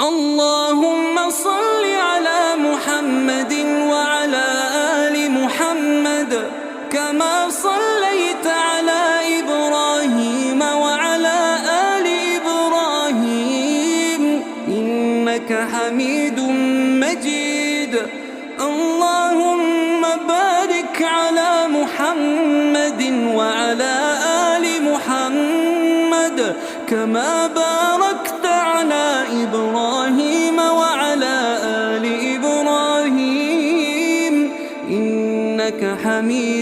اللهم صل على محمد وعلى آل محمد كما صليت على إبراهيم وعلى آل إبراهيم إنك حميد مجيد. اللهم بارك على محمد وعلى آل محمد كما باركت على إبراهيم وعلى آل إبراهيم إنك حميد